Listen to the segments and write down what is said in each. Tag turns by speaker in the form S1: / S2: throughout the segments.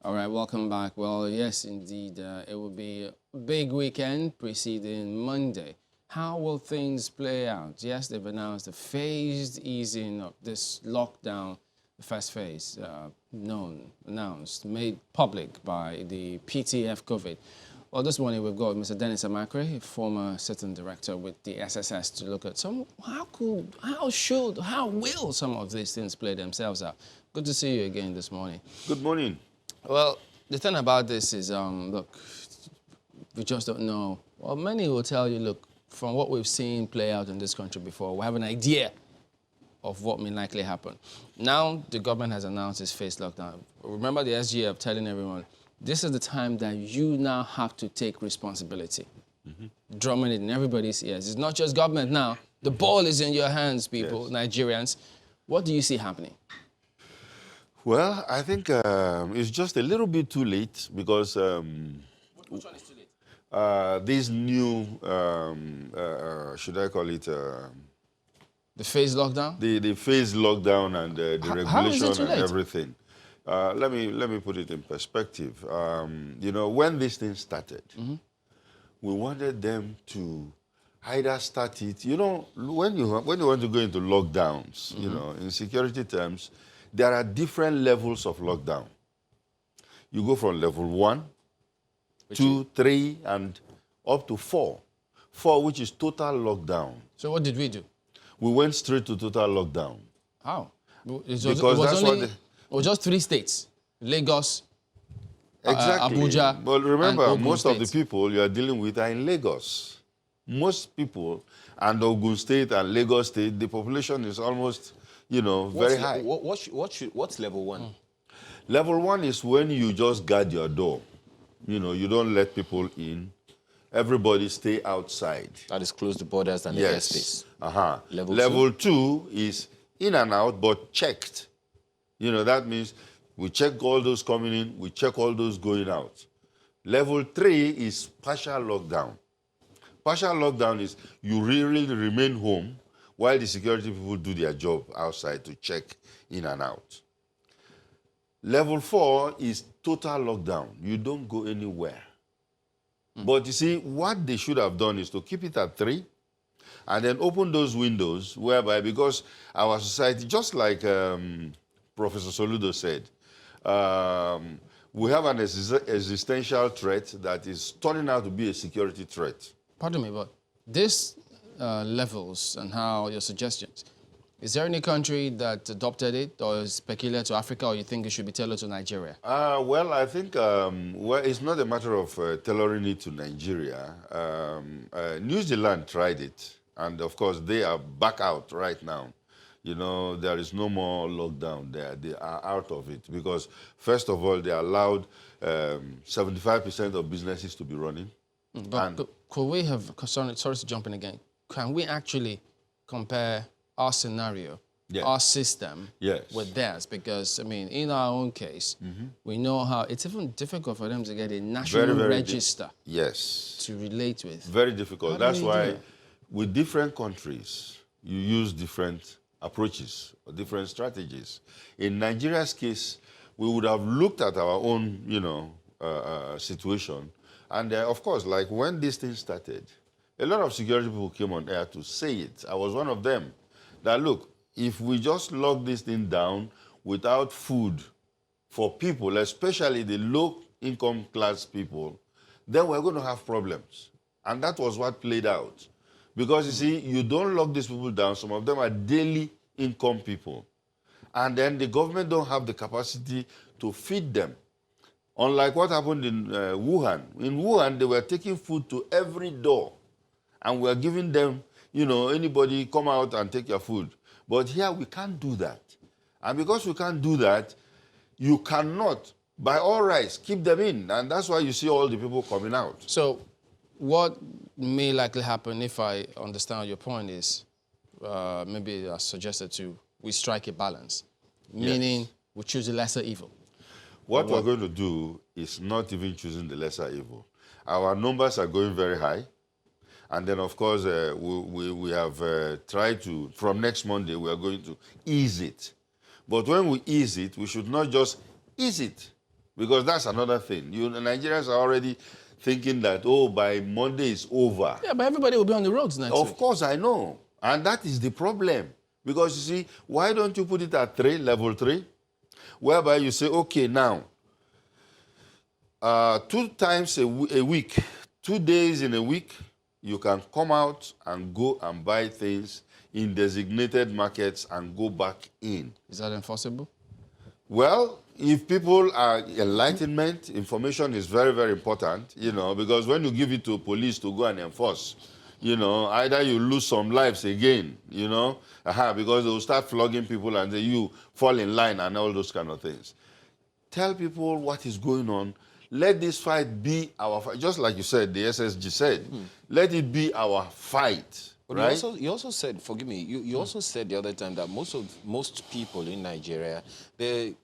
S1: All right, welcome back. Well, yes, indeed, it will be a big weekend preceding Monday. How will things play out? Yes, they've announced a phased easing of this lockdown, the first phase, announced, made public by the PTF COVID. Well, this morning we've got Mr. Denis, a former sitting director with the SSS, to look at how will some of these things play themselves out. Good to see you again this morning.
S2: Good morning.
S1: Well, the thing about this is, look, we just don't know. Well, many will tell you, look, from what we've seen play out in this country before, we have an idea of what may likely happen. Now, the government has announced its phased lockdown. Remember the SGF telling everyone, this is the time that you now have to take responsibility. Drumming it in everybody's ears. It's not just government now. The ball is in your hands, people, yes. Nigerians. What do you see happening?
S2: Well, I think it's just a little bit too late because
S1: which one is too late?
S2: These new, should I call it?
S1: The phased lockdown?
S2: The phased lockdown and the regulation and everything. Let me put it in perspective. You know, when this thing started, we wanted them to either start it. You know, when you want to go into lockdowns, you know, in security terms, there are different levels of lockdown. You go from level 1, 2, 3, and up to 4. 4, which is total lockdown.
S1: So what did we do?
S2: We went straight to total lockdown.
S1: How?
S2: Because that's what
S1: it was just 3 states: Lagos,
S2: exactly.
S1: Abuja.
S2: But remember, most
S1: State.
S2: of the people you are dealing with are in Lagos. Most people, and Ogun State and Lagos State, the population is almost, you know, very high.
S3: What's level 1?
S2: Level 1 is when you just guard your door. You know, you don't let people in. Everybody stay outside.
S3: That is close the borders and the airspace.
S2: Level 2 is in and out, but checked. You know, that means we check all those coming in, we check all those going out. Level 3 is partial lockdown. Partial lockdown is you really remain home while the security people do their job outside to check in and out. Level 4 is total lockdown. You don't go anywhere. But you see, what they should have done is to keep it at 3 and then open those windows whereby, because our society, just like Professor Soludo said, we have an existential threat that is turning out to be a security threat.
S1: Pardon me, but this levels and how your suggestions, is there any country that adopted it or is peculiar to Africa, or you think it should be tailored to Nigeria?
S2: Well, I think well, it's not a matter of tailoring it to Nigeria. New Zealand tried it, and of course they are back out right now. You know, there is no more lockdown there. They are out of it because, first of all, they allowed 75% of businesses to be running.
S1: But could we have, sorry to jump in again, can we actually compare our scenario, our system, with theirs? Because, I mean, in our own case, we know how it's even difficult for them to get a national register to relate with.
S2: Very difficult. That's why with different countries, you use different approaches or different strategies. In Nigeria's case, we would have looked at our own, you know, situation. And of course, like when this thing started, a lot of security people came on air to say it. I was one of them. That look, if we just lock this thing down without food for people, especially the low-income class people, then we're going to have problems. And that was what played out. Because, you see, you don't lock these people down. Some of them are daily income people. And then the government don't have the capacity to feed them. Unlike what happened in Wuhan. In Wuhan, they were taking food to every door. And we're giving them, you know, anybody come out and take your food. But here we can't do that. And because we can't do that, you cannot, by all rights, keep them in. And that's why you see all the people coming out.
S1: So what may likely happen, if I understand your point, is maybe I suggested we strike a balance, meaning we choose the lesser evil.
S2: What we're going to do is not even choosing the lesser evil. Our numbers are going very high. And then, of course, we have tried to, from next Monday, we are going to ease it. But when we ease it, we should not just ease it. Because that's another thing. Nigerians are already thinking that, oh, by Monday it's over.
S1: Yeah, but everybody will be on the roads next week.
S2: Of course, I know. And that is the problem. Because you see, why don't you put it at 3, level 3? Whereby you say, okay, now, 2 times a week, 2 days in a week, you can come out and go and buy things in designated markets and go back in.
S1: Is that enforceable?
S2: Well, if people are enlightenment, information is very, very important, because when you give it to police to go and enforce, either you lose some lives again, because they will start flogging people and say, you fall in line and all those kind of things. Tell people what is going on. Let this fight be our fight. Just like you said, the SSG said, let it be our fight.
S3: But
S2: right?
S3: you also said, forgive me, you also said the other time that most people in Nigeria, they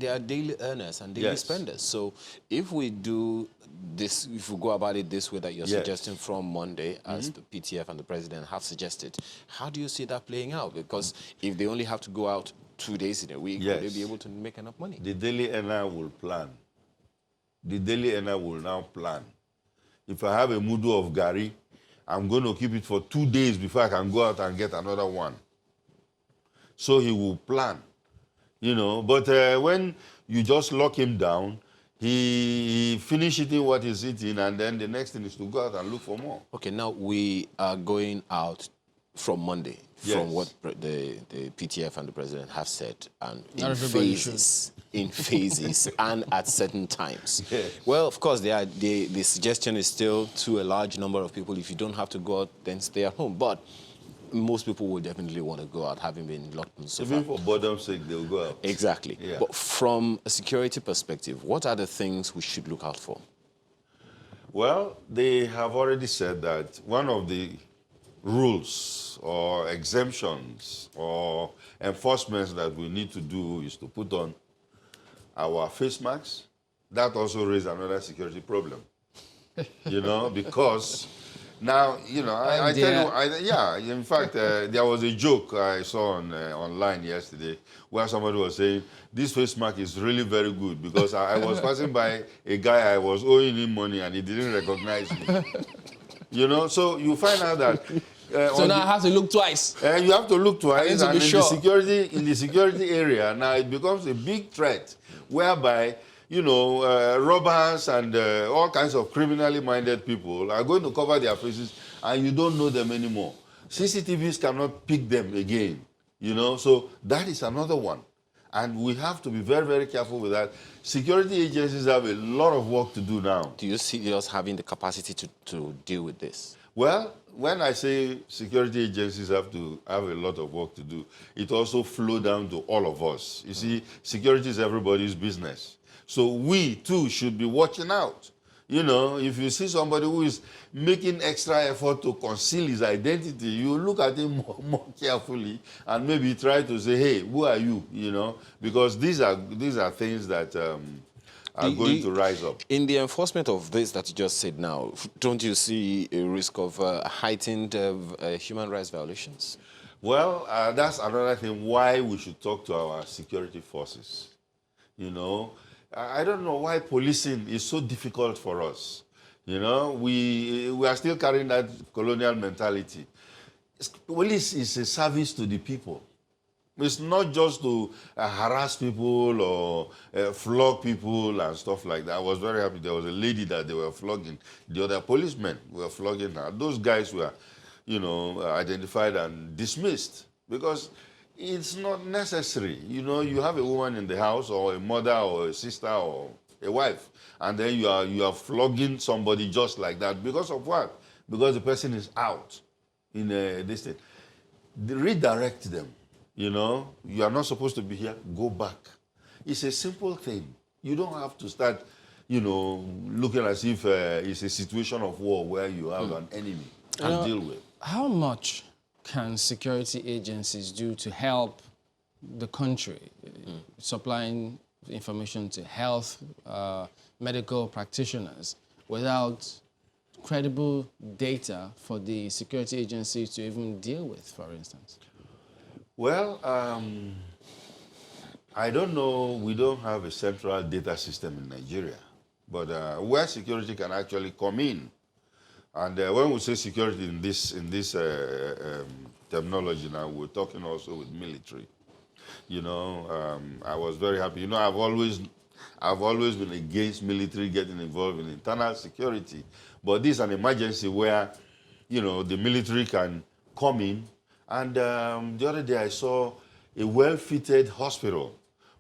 S3: are daily earners and daily spenders. So if we do this, if we go about it this way that you're suggesting from Monday, as the PTF and the president have suggested, how do you see that playing out? Because if they only have to go out 2 days in a week, will they be able to make enough money?
S2: The daily earner will plan. The daily earner will now plan. If I have a mudu of gari, I'm going to keep it for 2 days before I can go out and get another one. So he will plan, But when you just lock him down, he finish eating what he's eating, and then the next thing is to go out and look for more.
S3: Okay, now we are going out from Monday, from what the PTF and the president have said, and in phases and at certain times. Well, of course, the suggestion is still to a large number of people, if you don't have to go out, then stay at home. But most people will definitely want to go out, having been locked in so far.
S2: Even for boredom's sake, they'll go out.
S3: Exactly.
S2: Yeah.
S3: But from a security perspective, what are the things we should look out for?
S2: Well, they have already said that one of the rules or exemptions or enforcements that we need to do is to put on our face masks. That also raises another security problem, because now, I tell you, in fact, there was a joke I saw online yesterday where somebody was saying, this face mask is really very good because I was passing by a guy, I was owing him money and he didn't recognize me. So you find out that
S1: so now I have to look twice.
S2: You have to look twice, and
S1: in
S2: the security area now it becomes a big threat, whereby robbers and all kinds of criminally minded people are going to cover their faces, and you don't know them anymore. CCTVs cannot pick them again, So that is another one, and we have to be very, very careful with that. Security agencies have a lot of work to do now.
S3: Do you see us having the capacity to deal with this?
S2: Well, when I say security agencies have to have a lot of work to do, it also flows down to all of us. You see, security is everybody's business. So we, too, should be watching out. If you see somebody who is making extra effort to conceal his identity, you look at him more carefully and maybe try to say, hey, who are you? Because these are things that are going to rise up.
S3: In the enforcement of this that you just said now, don't you see a risk of heightened human rights violations?
S2: Well, that's another thing why we should talk to our security forces. I don't know why policing is so difficult for us. We are still carrying that colonial mentality. Police is a service to the people. It's not just to harass people or flog people and stuff like that. I was very happy. There was a lady that they were flogging. The other policemen were flogging her. Those guys were, identified and dismissed because it's not necessary. You have a woman in the house or a mother or a sister or a wife, and then you are flogging somebody just like that. Because of what? Because the person is out in this thing. Redirect them. You are not supposed to be here, go back. It's a simple thing. You don't have to start, looking as if it's a situation of war where you have an enemy to deal with.
S1: How much can security agencies do to help the country, supplying information to health, medical practitioners, without credible data for the security agencies to even deal with, for instance?
S2: Well, I don't know. We don't have a central data system in Nigeria, but where security can actually come in, and when we say security in this terminology now, we're talking also with military. You know, I was very happy. You know, I've always been against military getting involved in internal security, but this is an emergency where, you know, the military can come in. And the other day I saw a well-fitted hospital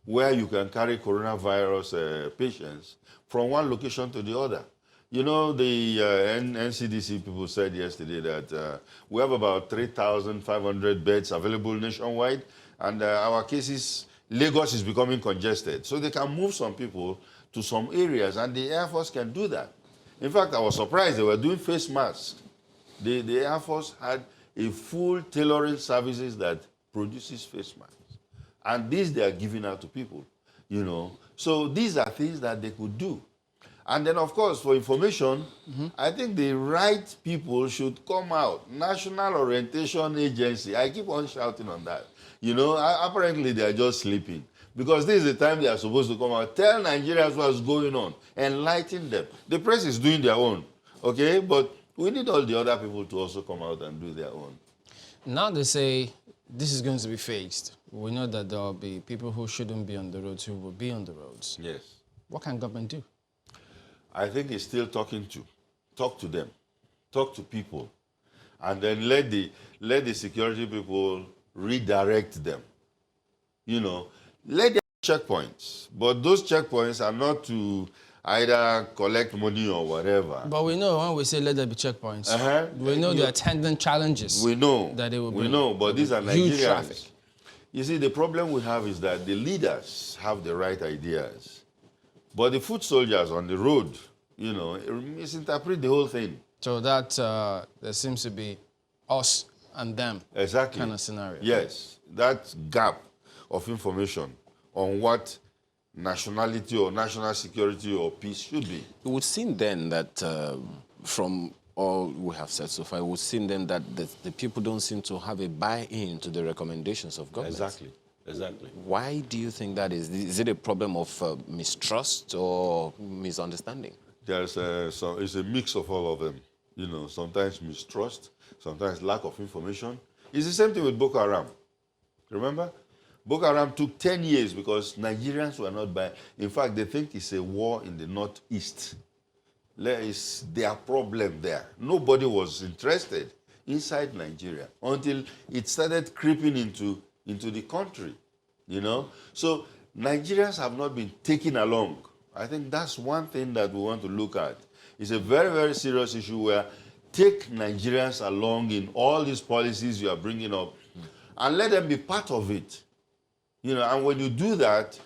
S2: where you can carry coronavirus patients from one location to the other. You know, the NCDC people said yesterday that we have about 3,500 beds available nationwide, and our cases, Lagos is becoming congested. So they can move some people to some areas, and the Air Force can do that. In fact, I was surprised they were doing face masks. The Air Force had a full tailoring services that produces face masks. And these they are giving out to people, you know. So these are things that they could do. And then, of course, for information, I think the right people should come out. National Orientation Agency, I keep on shouting on that. You know, apparently they are just sleeping. Because this is the time they are supposed to come out, tell Nigerians what's going on, enlighten them. The press is doing their own, okay? But we need all the other people to also come out and do their own.
S1: Now they say this is going to be phased. We know that there will be people who shouldn't be on the roads who will be on the roads.
S2: Yes.
S1: What can government do?
S2: I think it's still talk to them, talk to people, and then let the security people redirect them. You know, let them have checkpoints, but those checkpoints are not to either collect money or whatever.
S1: But we know when we say let there be checkpoints, we know the attendant challenges.
S2: We know
S1: that they will bring.
S2: We know, but these are
S1: huge
S2: Nigerians.
S1: traffic.
S2: You see, the problem we have is that the leaders have the right ideas. But the foot soldiers on the road, you know, misinterpret the whole thing.
S1: So that there seems to be us and them kind of scenario.
S2: Yes, that gap of information on what nationality or national security or peace should be.
S3: It would seem then that from all we have said so far, it would seem then that the people don't seem to have a buy-in to the recommendations of government.
S2: Exactly.
S3: Why do you think that is? Is it a problem of mistrust or misunderstanding?
S2: There's it's a mix of all of them. You know, sometimes mistrust, sometimes lack of information. It's the same thing with Boko Haram. Remember? Boko Haram took 10 years because Nigerians were not buying. In fact, they think it's a war in the northeast. There is their problem there. Nobody was interested inside Nigeria until it started creeping into the country, you know. So Nigerians have not been taken along. I think that's one thing that we want to look at. It's a very, very serious issue where take Nigerians along in all these policies you are bringing up and let them be part of it. You know, and when you do that,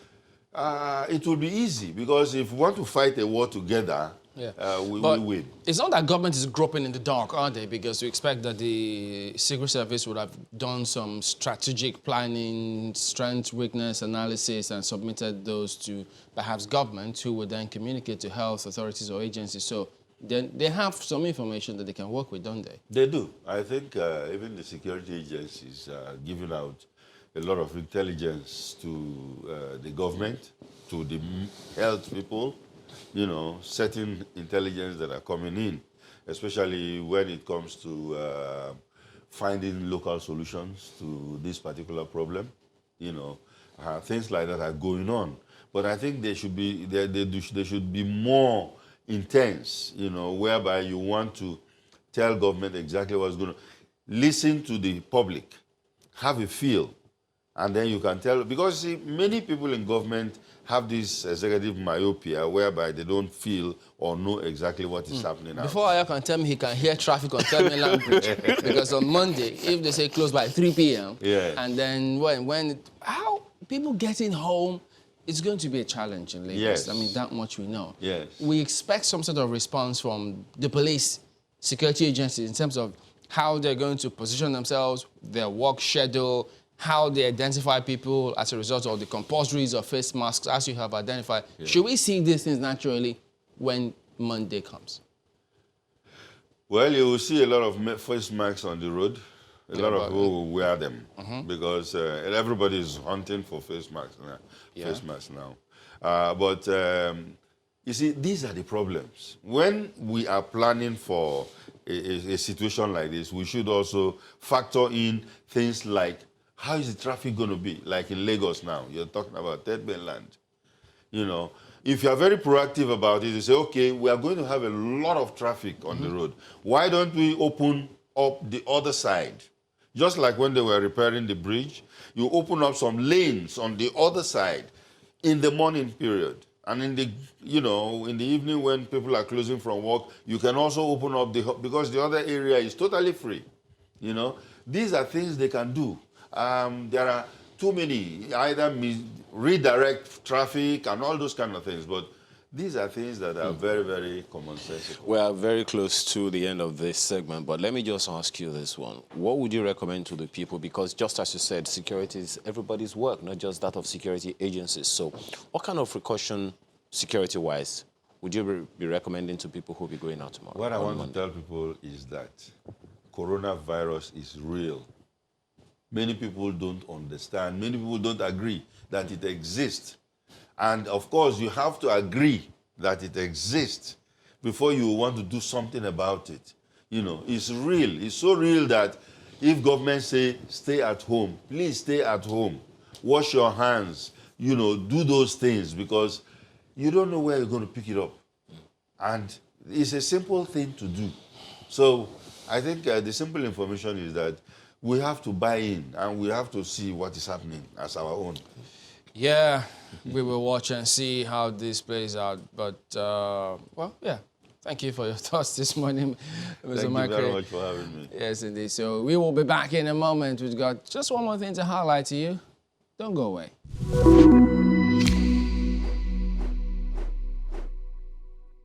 S2: it will be easy because if we want to fight a war together, we win.
S1: It's not that government is groping in the dark, are they? Because we expect that the Secret Service would have done some strategic planning, strength, weakness analysis, and submitted those to perhaps government, who would then communicate to health authorities or agencies. So then they have some information that they can work with, don't they?
S2: They do. I think even the security agencies are giving out a lot of intelligence to the government, to the health people, you know, certain intelligence that are coming in, especially when it comes to finding local solutions to this particular problem. You know, things like that are going on. But I think they should be they should be more intense, you know, whereby you want to tell government exactly what's going on. Listen to the public, have a feel, and then you can tell. Because see, many people in government have this executive myopia whereby they don't feel or know exactly what is happening.
S1: Before Aya can tell me he can hear traffic on Terminal Bridge, because on Monday, if they say close by 3 p.m., and then how people getting home, it's going to be a challenge in Lagos.
S2: Yes.
S1: I mean, that much we know.
S2: Yes.
S1: We expect some sort of response from the police, security agencies, in terms of how they're going to position themselves, their work schedule, how they identify people as a result of the compulsories of face masks, as you have identified. Yeah. Should we see these things naturally when Monday comes?
S2: Well, you will see a lot of face masks on the road. A lot of people will wear them because everybody is hunting for face masks now. Face masks now. But you see, these are the problems. When we are planning for a situation like this, we should also factor in things like, how is the traffic going to be? Like in Lagos now, you're talking about third mainland. You know, if you are very proactive about it, you say, okay, we are going to have a lot of traffic on the road. Why don't we open up the other side? Just like when they were repairing the bridge, you open up some lanes on the other side in the morning period. And in the, you know, in the evening when people are closing from work, you can also open up because the other area is totally free. You know, these are things they can do. There are too many, either redirect traffic and all those kind of things, but these are things that are very, very commonsensical.
S3: We are very close to the end of this segment, but let me just ask you this one. What would you recommend to the people? Because just as you said, security is everybody's work, not just that of security agencies. So what kind of precaution, security-wise, would you be recommending to people who will be going out tomorrow?
S2: What I want to tell people is that coronavirus is real. Many people don't understand. Many people don't agree that it exists. And of course, you have to agree that it exists before you want to do something about it. You know, it's real. It's so real that if government say, stay at home, please stay at home. Wash your hands, you know, do those things because you don't know where you're going to pick it up. And it's a simple thing to do. So I think the simple information is that we have to buy in and we have to see what is happening as our own.
S1: Yeah, we will watch and see how this plays out. But, well, yeah. Thank you for your thoughts this morning, Mr.
S2: Thank
S1: Michael.
S2: you very much for having me.
S1: Yes, indeed. So we will be back in a moment. We've got just one more thing to highlight to you. Don't go away.